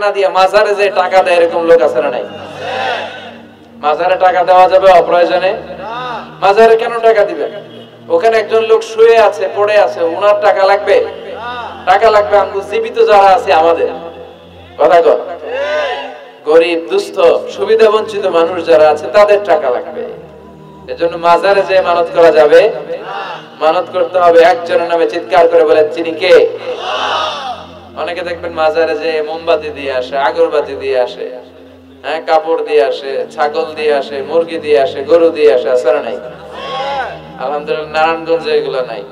না দিয়ে মাজারে যে টাকা দেয় এরকম লোক আছে না নাই? মাজারে টাকা দেওয়া যাবে অপ্রয়োজনে? মাজারে কেন টাকা দিবেন? ওখানে একজন লোক শুয়ে আছে, পড়ে আছে, ওনার টাকা লাগবে? টাকা লাগবে আমগো জীবিত যারা আছে আমাদের। কথা কর, গরিব দুস্থ সুবিধা বঞ্চিত মানুষ যারা আছে তাদের টাকা লাগবে। এজন্য মাজারে যে মানত করা যাবে, মানত করতে হবে একজনের নামে, চিৎকার করে বলেন তিনি কে? অনেকে দেখবেন মাজারে যে মোমবাতি দিয়ে আসে, আগরবাতি দিয়ে আসে, হ্যাঁ, কাপড় দিয়ে আসে, ছাগল দিয়ে আসে, মুরগি দিয়ে আসে, গরু দিয়ে আসে, আছে না নাই? আলহামদুলিল্লাহ নারায়ণগঞ্জে এগুলো নাই।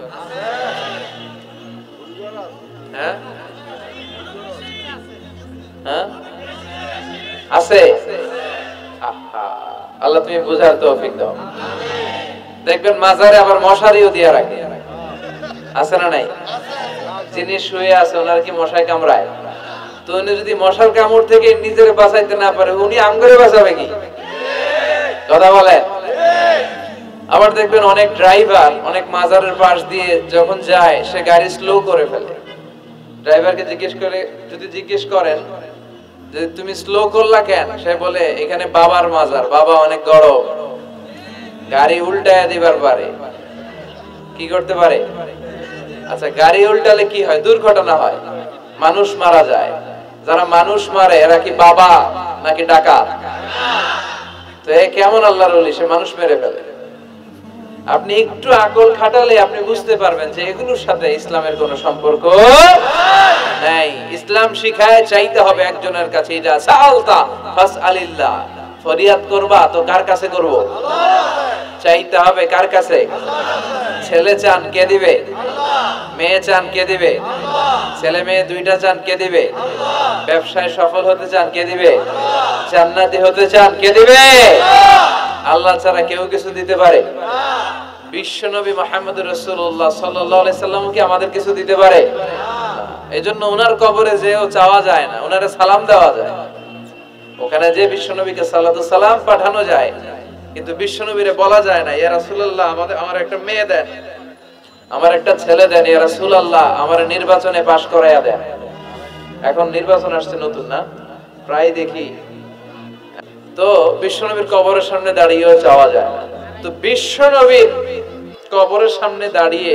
হ্যাঁ হ্যাঁ আছে। আল্লাহ তুমি বুঝার তৌফিক দাও। দেখবেন মাজারে আবার মশারিও দিয়ে রাখে, আছে না নাই? যিনি শুয়ে আছে ওনার কি মশায় কামড়ায়? তো উনি যদি মশার কামড় থেকে নিজের বাঁচাইতে না পারে, উনি আমগরে বাঁচাবে কি? কথা বলে। আবার দেখবেন অনেক ড্রাইভার অনেক মাজারের পাশ দিয়ে যখন যায় সে গাড়ি স্লো করে ফেলে। ড্রাইভারকে জিজ্ঞেস করেন যে তুমি স্লো করলা কেন? সে বলে এখানে বাবার মাজার, বাবা অনেক গরম, গাড়ি উল্টায় দিবার পারে। কি করতে পারে? আচ্ছা, গাড়ি উল্টালে কি হয়? দুর্ঘটনা হয়, মানুষ মারা যায়। যারা মানুষ মারে এরা কি বাবা নাকি ডাকাত? তো এ কেমন আল্লাহর ওলি, সে মানুষ মেরে ফেলে। আপনি একটু আকল খাটালে আপনি বুঝতে পারবেন যে এগুলোর সাথে ইসলামের কোনো সম্পর্ক নাই। ইসলাম শিখায় চাইতে হবে একজনের কাছে। ইদা সাআলতা ফাসআলিল্লাহ, ফরিয়াদ করবা তো কার কাছে করব? চাইতে হবে কার কাছে? ছেলে চান কে দিবে? মেয়ে চান কে দিবে? ছেলে মেয়ে দুইটা চান কে দিবে? ব্যবসায় সফল হতে চান কে দিবে? জান্নাতি হতে চান কে দিবে? আল্লাহ ছাড়া কেউ কিছু দিতে পারে? বিশ্বনবী মুহাম্মদুর রাসূলুল্লাহ সাল্লাল্লাহু আলাইহি সাল্লাম কি আমাদের কিছু দিতে পারে? এজন্য ওনার কবরে যেও চাওয়া যায় না, ওনারে সালাম দেওয়া যায়। ওখানে যে বিশ্বনবীকে সালাতু সালাম পাঠানো যায়, কিন্তু বিশ্বনবীরে বলা যায় না ইয়া রাসূলুল্লাহ আমার একটা মেয়ে দেন, আমার একটা ছেলে দেন, ইয়া রাসূলুল্লাহ আমার নির্বাচনে পাশ করায়া দেন। এখন নির্বাচন আসছে নতুন না, প্রায় দেখি। তো বিশ্বনবীর কবরের সামনে দাঁড়িয়েও চাওয়া যায় না। তো বিশ্বনবীর কবরের সামনে দাঁড়িয়ে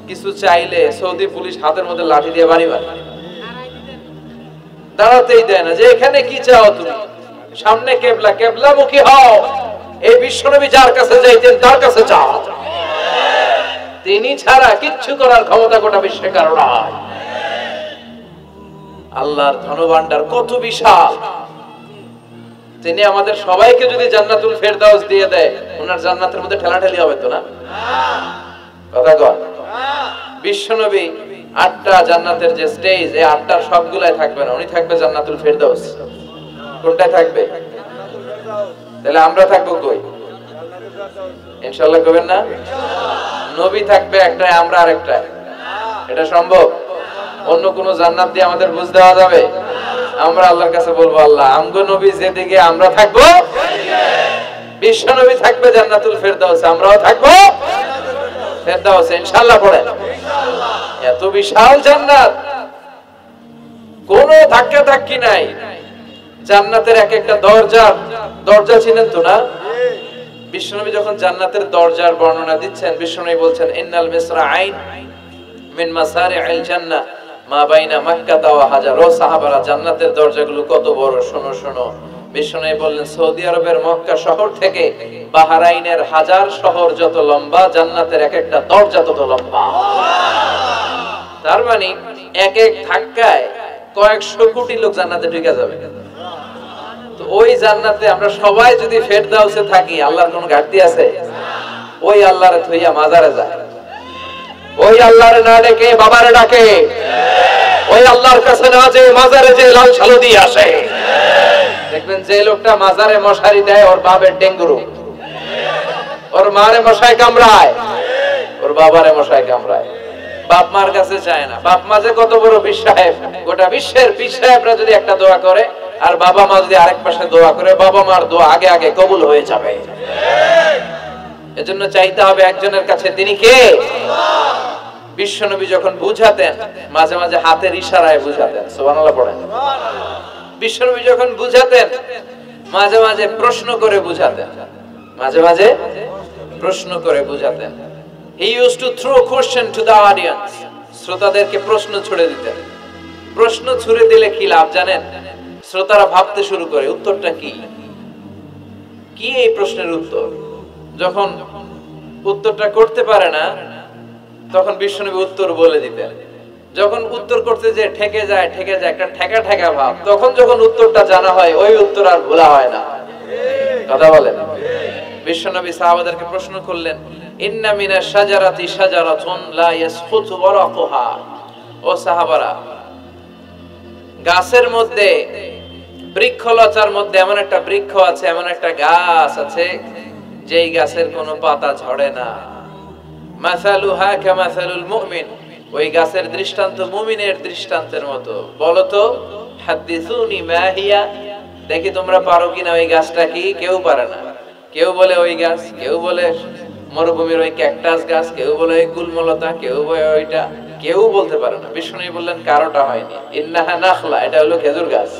কিছু চাইলে সৌদি পুলিশ হাতের মধ্যে লাঠি দিয়ে বাড়ি মারে, দাঁড়াতেই দেয় না। যে এখানে কি চাও তুমি? সামনে কেবলা, কেবলামুখী হও। এই বিশ্বনবী যার কাছে যাইতেন তার কাছে যাও, তিনি ছাড়া কিচ্ছু করার ক্ষমতা গোটা বিশ্বে কারো নাই। আল্লাহর ধনভাণ্ডার কত বিশাল! তিনি আমাদের সবাইকে যদি জান্নাতুল ফেরদাউস দিয়ে দেয়, ওনার জান্নাতের মধ্যে ঠেলাঠেলি হবে তো না? কথা কয়। বিশ্বনবী 8টা জান্নাতের যে স্টেজ, এই 8টার সবগুলাই থাকবে না, উনি থাকবে জান্নাতুল ফেরদাউস। কোনটা থাকবে? তাহলে আমরা থাকবো কই? ইনশাআল্লাহ কবেন না? নবী থাকবে একটাই, আমরা আরেকটা। এটা সম্ভব? অন্য কোন জান্নাত দিয়ে আমাদের বুঝ দেওয়া যাবে? আমরা আল্লাহর কাছে বলবো, আল্লাহ আমগো নবী যেদিকে, আমরা থাকবো বিশ্ব নবী থাকবে জান্নাতুল ফেরদাউস, আমরাও থাকবো ফেরদাউস। ইনশাআল্লাহ পড়েন। এত বিশাল জান্নাত, কোন ধাক্কা ধাক্কি নাই। জান্নাতের এক একটা দরজা চিনেন তো না? বিশ্বনবী যখন জান্নাতের দরজার বর্ণনা দিচ্ছেন, বিশ্বনবী বলছেন ইন্নাল মিসরাআইন মিন মাসারি'আল জান্নাহ মা বাইনা মক্কা ওয়া হাজার। ও সাহাবারা, জান্নাতের দরজাগুলো কত বড়, শোনো শোনো। বিশ্বনবী বললেন সৌদি আরবের মক্কা শহর থেকে বাহরাইনের হাজার শহর যত লম্বা, জান্নাতের এক একটা দরজা তত লম্বা। তার মানে এক এক ধাক্কায় কয়েকশো কোটি লোক জান্নাতে ঢুকে যাবে। তো ওই জান্নাতে আমরা সবাই যদি ফেরদাউসে থাকি, আল্লাহর কোনো ঘাটতি আছে? ওই আল্লাহরে থইয়া মাজারে যায়, ওই আল্লাহরে না ডেকে বাবারে ডাকে, ওই আল্লাহর কাছে না যে মাজারে যে লাল সালু দিয়ে আসে। দেখবেন যে লোকটা মাজারে মশারি দেয়, ওর বাবার ডেঙ্গু, ওর মারে মশায় কামড়ায়, ওর বাবারে মশায় কামড়ায়। বাপ মার কাছে চায় না। বাপ মা যে কত বড় পীর সাহেব, গোটা বিশ্বের পীর সাহেবরা যদি একটা দোয়া করে আর বাবা মা যদি আরেক পাশে দোয়া করে, বাবা মার দোয়া আগে আগে কবুল হয়ে যাবে। এজন্য চাইতে হবে একজনের কাছে, তিনি কে? বিশ্বনবী যখন বুঝাতেন, মাঝে মাঝে হাতের ইশারায় বুঝাতেন। সুবহানাল্লাহ পড়েন। বিশ্বনবী যখন বুঝাতেন মাঝে মাঝে প্রশ্ন করে বুঝাতেন, মাঝে মাঝে প্রশ্ন করে বুঝাতেন। He used to throw question to the audience. শ্রোতাদেরকে প্রশ্ন ছুড়ে দিতেন। প্রশ্ন ছুড়ে দিলে কি লাভ জানেন? শ্রোতারা ভাবতে শুরু করে উত্তরটা কি, কি এই প্রশ্নের উত্তর। যখন উত্তরটা করতে পারে না তখন বিশ্বনবী উত্তর বলে দিতেন। যখন উত্তর করতে যে ঠেকে যায় একটা ঠেকা ঠেকা ভাব, তখন যখন উত্তরটা জানা হয় ওই উত্তর আর ভোলা হয় না। কথা বলেন। বিশ্বনবী সাহাবাদেরকে প্রশ্ন করলেন, ইন্না মিনাশ শাজারাতি শাজারাতুন লা ইয়াসকুতু ওয়ারাকুহা। ও সাহাবারা, গাছের মধ্যে, বৃক্ষলতার মধ্যে এমন একটা বৃক্ষ আছে, এমন একটা গাছ আছে যেই গাছের কোনো পাতা ঝরে না। মাসালুহা কামাসালুল মুমিন। ওই গাছের দৃষ্টান্ত মুমিনের দৃষ্টান্তের মতো। বলো তো, হাদিসুনি মা হিয়া, দেখি তোমরা পারো কিনা ওই গাছটা কি? কেউ পারে না। কেউ বলে ওই গাছ, কেউ বলে মরুভূমির ওই ক্যাকটাস গাছ, কেউ বলে ওই গুলমলতা, কেউ বলে ওইটা, কেউ বলতে পারে না। বিষ্ণু বললেন কারোটা হয়নি। ইন্নাহা নাখলা, এটা হলো খেজুর গাছ।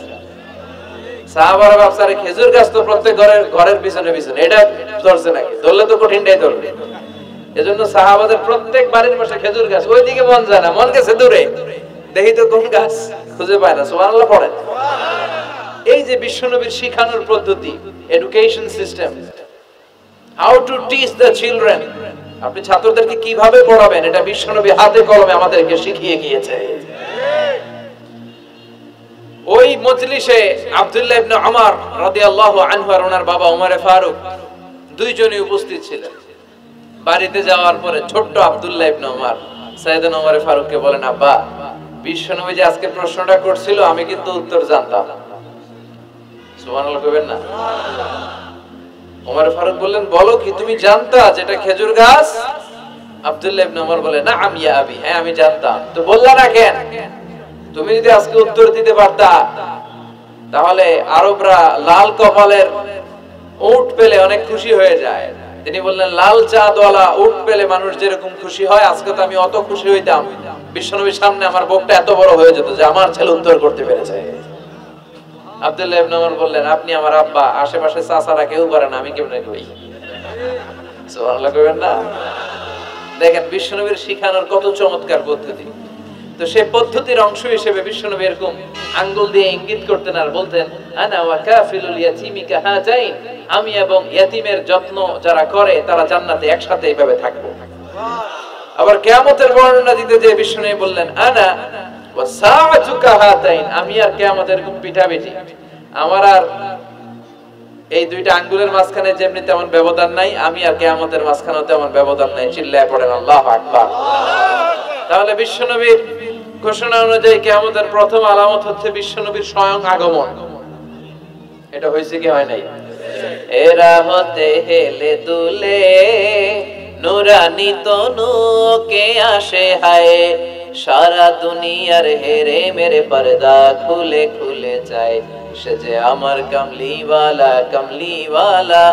সাহাবারা ভাবছে খেজুর গাছ তো প্রত্যেক ঘরের পিছনে পিছনে, এটা ধরছে নাকি? ধরলে তো কঠিনটাই ধরবে। এজন্য সাহাবাদের প্রত্যেক বাড়ির পাশে খেজুর গাছ। ওইদিকে মন যায় না, মন গেছে দূরে, দেখি তো কোন গাছ, খুঁজে পায় না। সুবহানাল্লাহ পড়েন। এই যে বিশ্বনবীর শিখানোর পদ্ধতি, education system, how to teach the children, আপনি ছাত্রদেরকে কিভাবে পড়াবেন, এটা বিশ্বনবী হাতে কলমে আমাদেরকে শিখিয়ে গিয়েছে। ওই মজলিসে আব্দুল্লাহ ইবনে উমর রাদিয়াল্লাহু আনহু আর ওনার বাবা ওমরে ফারুক দুইজনই উপস্থিত ছিলেন। বাড়িতে যাওয়ার পরে ছোট্ট আব্দুল্লাহ ইবনে উমর সাইয়েদনা ওমরে ফারুককে বলেন, আব্বা, বিশ্বনবী যে আজকে প্রশ্নটা করছিল আমি কিন্তু উত্তর জানতাম। সুবহানাল্লাহ কইবেন না? ওমরে ফারুক বললেন, বলো কি, তুমি জানতা যেটা খেজুর গাছ? আব্দুল্লাহ ইবনে উমর বলে, নাআম ইয়া আবি, হ্যাঁ আমি জানতাম। তো বললা না কেন? তুমি যদি আজকে উত্তর দিতে পারতা তাহলে আরবরা লাল কপালের উট পেলে অনেক খুশি হয়ে যায়। তিনি বললেন, লাল চাঁদওয়ালা উট পেলে মানুষ যেরকম খুশি হয়, আজকে তো আমি অত খুশি হইতাম, বিশ্বনবীর সামনে আমার বুকটা এত বড় হয়ে যেত যে আমার ছেলে উত্তর করতে পেরেছে। আব্দুল্লাহ ইবনে উমর বললেন, আপনি আমার আব্বা, আশেপাশে চাচারা কেউ পারে না, আমি কেমনে কই? সুবহানাল্লাহ কইবেন না? দেখেন বিশ্বনবীর শিখানোর কত চমৎকার পদ্ধতি। তো সেই পদ্ধতির অংশ হিসেবে বিশ্বনবী এরকম আঙ্গুল দিয়ে ইঙ্গিত করতেন আর বলতেন, আনা ওয়া কাফিলুল ইয়াতীমি কাহাতাইন, আমি এবং ইয়াতীমের যত্ন যারা করে তারা জান্নাতে একসাথে এইভাবে থাকবো। আবার কিয়ামতের বর্ণনা দিতে যে বিশ্বনবী বললেন, আনা ওয়া সাআতু কাহাতাইন, আমি আর কিয়ামতের এরকম পিঠাপিঠি, আমার আর এই দুইটা আঙ্গুলের মাঝখানে যেমনি তেমন ব্যবধান নাই, আমি আর কিয়ামতের মাঝখানেও তেমন ব্যবধান নাই। চিল্লায় পড়েন আল্লাহু আকবার। তাহলে বিশ্বনবীর ঘোষণা অনুযায়ী কিয়ামতের প্রথম আলামত হচ্ছে বিশ্বনবীর স্বয়ং আগমন। এটা হয়েছে কি হয় নাই? এরা হতে হেলে দুলে নুরানি তনুকে আসে হায়, সারা দুনিয়ার হেরে মেরে পর্দা খুলে খুলে যায়, সে যে আমার কামলিওয়ালা কামলিওয়ালা,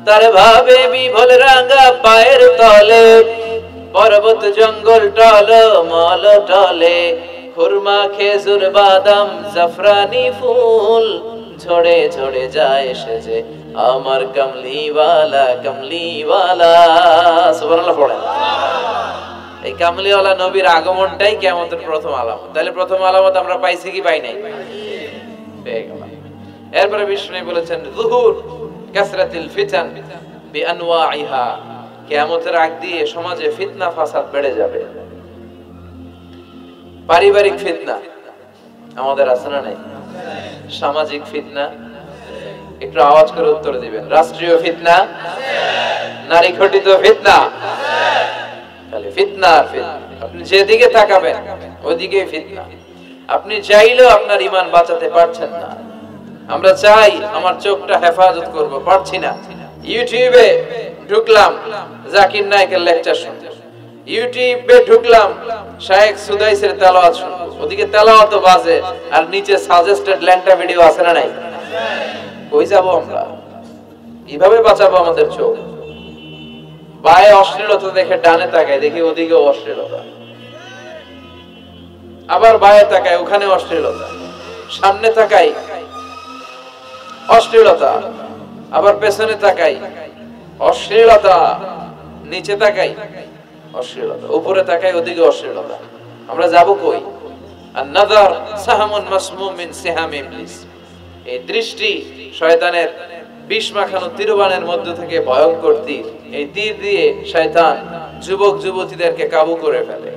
তার ভাবে বিভোল রাঙা পায়ের তলে, পর্বত জঙ্গল টল মল টলে, খুরমা খেজুর বাদাম জাফরানি ফুল ঝরে ঝরে যায়, সে যে আমার কামলিওয়ালা কামলিওয়ালা। সুবহানাল্লাহ পড়েন। এই কামলিওয়ালা নবীর আগমনটাই কিয়ামতের প্রথম আলামত। তাহলে প্রথম আলামত আমরা পাইছি কি পাই নাই? পেয়ে গেলাম। এরপরে বিষ্ণু বলেছেন, যুহুর কাসরাতিল ফিতান বিআনওয়াইহা, কিয়ামতের আগ দিয়ে সমাজে ফিতনা ফাসাদ বেড়ে যাবে। পারিবারিক ফিতনা আমাদের আছে না নাই? সামাজিক ফিতনা, একটু আওয়াজ করে উত্তর দিবেন। রাষ্ট্রীয় ফিতনা, নারী ঘটিত ফিতনা, খালি ফিতনা আর ফিতনা। আপনি যেদিকে তাকাবেন ওইদিকেই ফিতনা। আপনি চাইলেও আপনার ঈমান বাঁচাতে পারছেন না। আমরা চাই আমার চোখটা হেফাজত করব, পারছি না। ইউটিউবে ঢুকলাম জাকির নায়েকের লেকচার শুনতে, ইউটিউবে ঢুকলাম শায়েখ সুদাইসের তেলাওয়াত শুনবো, ওদিকে তেলাওয়াত বাজে আর নিচে সাজেস্টেড ল্যাংটা ভিডিও আছে না নাই? কই যাব আমরা? কিভাবে বাঁচাবো আমাদের চোখ? বায়ে অশ্লীলতা দেখে ডানে তাকায়, দেখি ওদিকেও অশ্লীলতা, আবার বায়ে তাকায় ওখানে অশ্লীলতা, সামনে তাকাই অশ্লীলতা, আবার পেছনে তাকাই অশ্লীলতা, নিচে তাকাই অশ্লীলতা, উপরে তাকাই ওদিকে অশ্লীলতা। আমরা যাব কই? আন-নাযার সাহামুন মাসমুম মিন সিহাম ইবলিস। এই দৃষ্টি শয়তানের বিষ মাখানো তীরবানের মধ্য থেকে ভয়ঙ্কর তীর। এই তীর দিয়ে শয়তান যুবক যুবতীদেরকে কাবু করে ফেলে।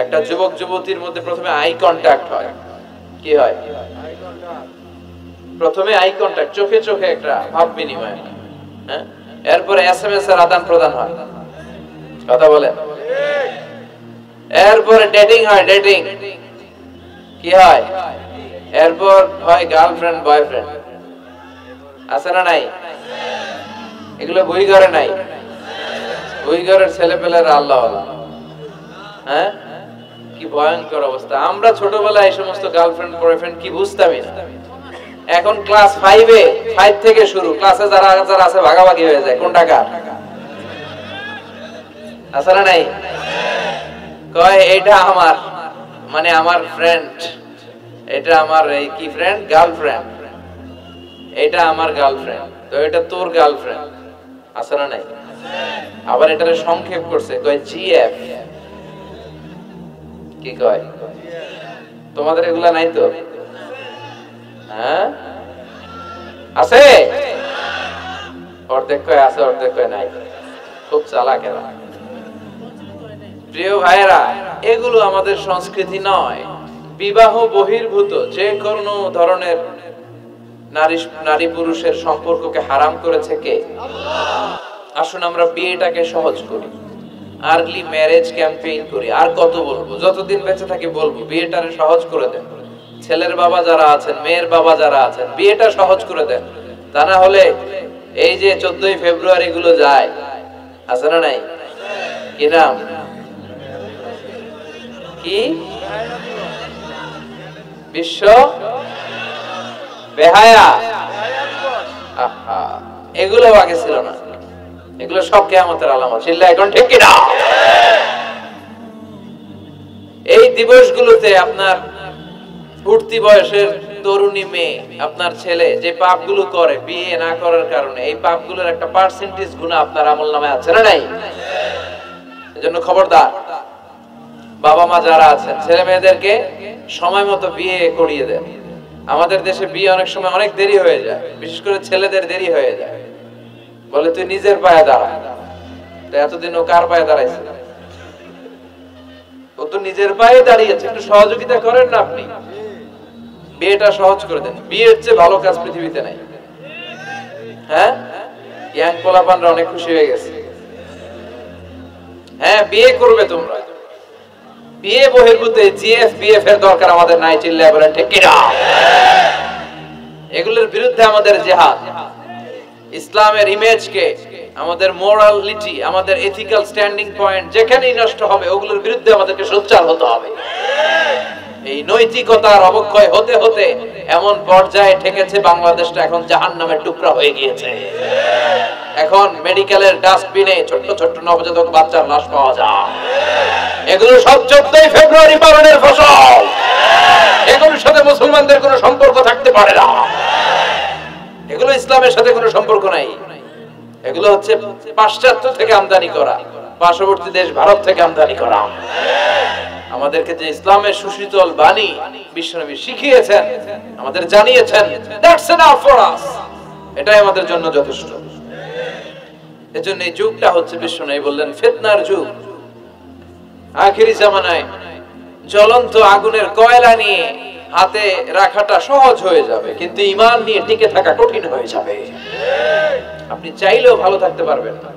একটা যুবক যুবতীর মধ্যে প্রথমে আই কন্টাক্ট হয়। কি হয়? প্রথমে আই কন্টাক্ট, চোখে চোখে একটা ভাব বিনিময়, হ্যাঁ, এরপরে এসএমএস এর আদান প্রদান হয়, কথা বলেন, এরপরে ডেটিং হয়, ডেটিং কি হয়, এরপর হয় গার্লফ্রেন্ড বয়ফ্রেন্ড, আছে না নাই? এগুলো বই ঘরে নাই, বই ঘরের ছেলে পেলেরা আল্লাহ, হ্যাঁ, কি ভয়ঙ্কর অবস্থা। আমরা ছোটবেলায় এই সমস্ত গার্লফ্রেন্ড বয়ফ্রেন্ড কি বুঝতামই না। এখন ক্লাস 5 থেকে শুরু, ক্লাসে যারা যারা আছে ভাগাভাগি হয়ে যায়, কোনটা কার, আছে না নাই? কয় এটা আমার, মানে আমার ফ্রেন্ড, এটা আমার এই কি ফ্রেন্ড, গার্লফ্রেন্ড, এটা আমার গার্লফ্রেন্ড, তো এটা তোর গার্লফ্রেন্ড, আছে না নাই? আবার এটারে সংক্ষেপ করছে, কয় জিএফ। কি কয়? তোমাদের এগুলা নাই তো? হ্যাঁ আছে, অর্ধেক কয় আছে, অর্ধেক কয় নাই, খুব চালাক এরা। প্রিয় ভাইয়েরা, এগুলো আমাদের সংস্কৃতি নয়। বিবাহ বহির্ভূত যে কোনো ধরনের নারী পুরুষের সম্পর্ককে হারাম করেছে কে? আসুন আমরা বিয়েটাকে সহজ করি, আর্লি ম্যারেজ ক্যাম্পেইন করি। আর কত বলবো, যতদিন বেঁচে থাকি বলবো, বিয়েটারে সহজ করে দেন। ছেলের বাবা যারা আছেন, মেয়ের বাবা যারা আছেন, বিয়েটা সহজ করে দেন। তা না হলে এই যে 14ই ফেব্রুয়ারি গুলো যায়, আছে না নাই? কি নাম, কি বিশ্ব বেহায়া, এগুলো আগে ছিল না, এগুলো সব কিয়ামতের আলামত। চিল্লা এখন ঠিক কি না? এই দিবসগুলোতে আপনার উঠতি বয়সের তরুণী মেয়ে, আপনার ছেলে যে পাপগুলো করে বিয়ে না করার কারণে, এই পাপগুলোর একটা পার্সেন্টেজ গুনাহ আপনার আমলনামায় আছে না নাই? এজন্য খবরদার, বাবা মা যারা আছেন, ছেলে মেয়েদেরকে সময় মতো বিয়ে করিয়ে দেন। আমাদের দেশে বিয়ে অনেক সময় অনেক দেরি হয়ে যায়, বিশেষ করে ছেলেদের দেরি হয়ে যায়। বলে তুই নিজের পায়ে দাঁড়া, তো এতদিন ও কার পায়ে দাঁড়াইছে? ও তো নিজের পায়ে দাঁড়িয়েছে, একটু সহযোগিতা করেন না আপনি, বিয়েটা সহজ করে দেন। বিয়ের চেয়ে ভালো কাজ পৃথিবীতে নাই। হ্যাঁ, ইয়াং পোলাপানরা অনেক খুশি হয়ে গেছে। হ্যাঁ, বিয়ে করবে তোমরা, বিয়ে বহির্ভূত জিএফ বিএফ এর দরকার আমাদের নাই। চিল্লায় বলেন ঠিক কি না? এগুলোর বিরুদ্ধে আমাদের জিহাদ। ইসলামের ইমেজকে, আমাদের মোরালিটি, আমাদের এথিক্যাল স্ট্যান্ডিং পয়েন্ট যেখানেই নষ্ট হবে, ওগুলোর বিরুদ্ধে আমাদেরকে সোচ্চার হতে হবে। এই নৈতিকতার অবক্ষয় হতে হতে এমন পর্যায়ে ঠেকেছে, বাংলাদেশটা এখন জাহান্নামের টুকরা হয়ে গিয়েছে। এখন মেডিকেলের ডাস্টবিনে ছোট্ট ছোট্ট নবজাতক বাচ্চার লাশ পাওয়া যায়। এগুলো সব 14ই ফেব্রুয়ারি পালনের ফসল। এগুলোর সাথে মুসলমানদের কোনো সম্পর্ক থাকতে পারে না। এগুলো ইসলামের সাথে কোনো সম্পর্ক নাই। এগুলো হচ্ছে পাশ্চাত্য থেকে আমদানি করা, পার্শ্ববর্তী দেশ ভারত থেকে আমদানি করা। আমাদেরকে যে ইসলামের সুশীতল বাণী বিশ্বনবী শিখিয়েছেন, আমাদের জানিয়েছেন, দ্যাটস এনাফ ফর আস, এটাই আমাদের জন্য যথেষ্ট। এজন্য এই যুগটা হচ্ছে, বিশ্বনবী বললেন, ফিতনার যুগ। আখিরি জামানায় জ্বলন্ত আগুনের কয়লা নিয়ে হাতে রাখাটা সহজ হয়ে যাবে, কিন্তু ঈমান নিয়ে টিকে থাকা কঠিন হয়ে যাবে। আপনি চাইলেও ভালো থাকতে পারবেন না,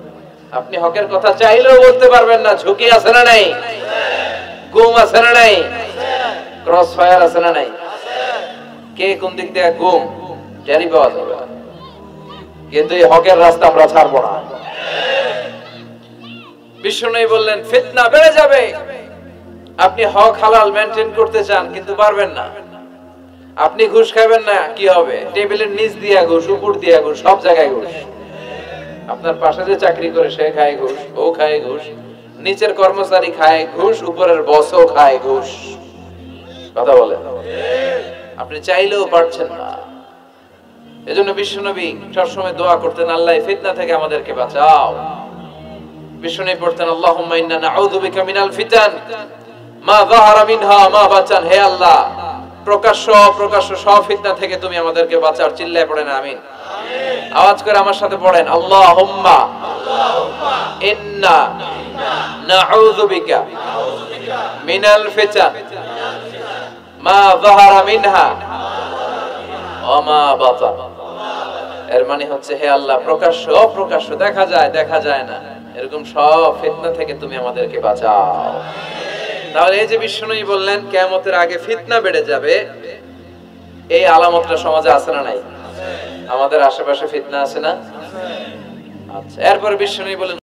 আপনি হকের কথা চাইলেও বলতে পারবেন না। ঝুঁকি আছে না নাই? গুম আছে না নাই? ক্রস ফায়ার আছে না নাই? কে কোন দিক থেকে গুম জানি পাওয়া যাবে না, কিন্তু এই হকের রাস্তা আমরা ছাড়বো না। বিশ্বনবী বললেন, ফিতনা বেড়ে যাবে। আপনি হক হালাল মেইনটেইন করতে চান, কিন্তু পারবেন না। আপনি ঘুষ খাবেন না, কি হবে? টেবিলের নিচ দিয়ে ঘুষ, উপর দিয়ে ঘুষ, সব জায়গায় ঘুষ। আপনার পাশে যে চাকরি করে সে খায় ঘুষ, ও খায় ঘুষ, নিচের কর্মচারী খায় ঘুষ, উপরের বসও খায় ঘুষ। কথা বলেন, আপনি চাইলেও পারছেন না। এজন্য বিশ্বনবী সবসময় দোয়া করতেন, আল্লাহ ফিতনা থেকে আমাদেরকে বাঁচাও। বিশ্বনবী পড়তেন, আল্লাহুম্মা ইন্না নাউযু বিকা মিনাল ফিতান মা যাহারা মিনহা মা বাতান। হে আল্লাহ, প্রকাশ্য অপ্রকাশ্য সব ফিতনা থেকে তুমি আমাদেরকে বাঁচাও। চিল্লায় পড়েন আমিন। আওয়াজ করে আমার সাথে পড়েন, আল্লাহুম্মা ইন্না নাউযু বিকা মিনাল ফিতান মা যাহারা মিনহা ওয়া মা বাতান। এর মানে হচ্ছে, হে আল্লাহ, প্রকাশ্য অপ্রকাশ্য, দেখা যায় দেখা যায় না, এরকম সব ফিতনা থেকে তুমি আমাদেরকে বাঁচাও। তাহলে এই যে বিশ্বনবী বললেন কিয়ামতের আগে ফিতনা বেড়ে যাবে, এই আলামতটা সমাজে আছে না নাই? আমাদের আশেপাশে ফিতনা আছে না? আচ্ছা, এরপর বিশ্বনবী বলেন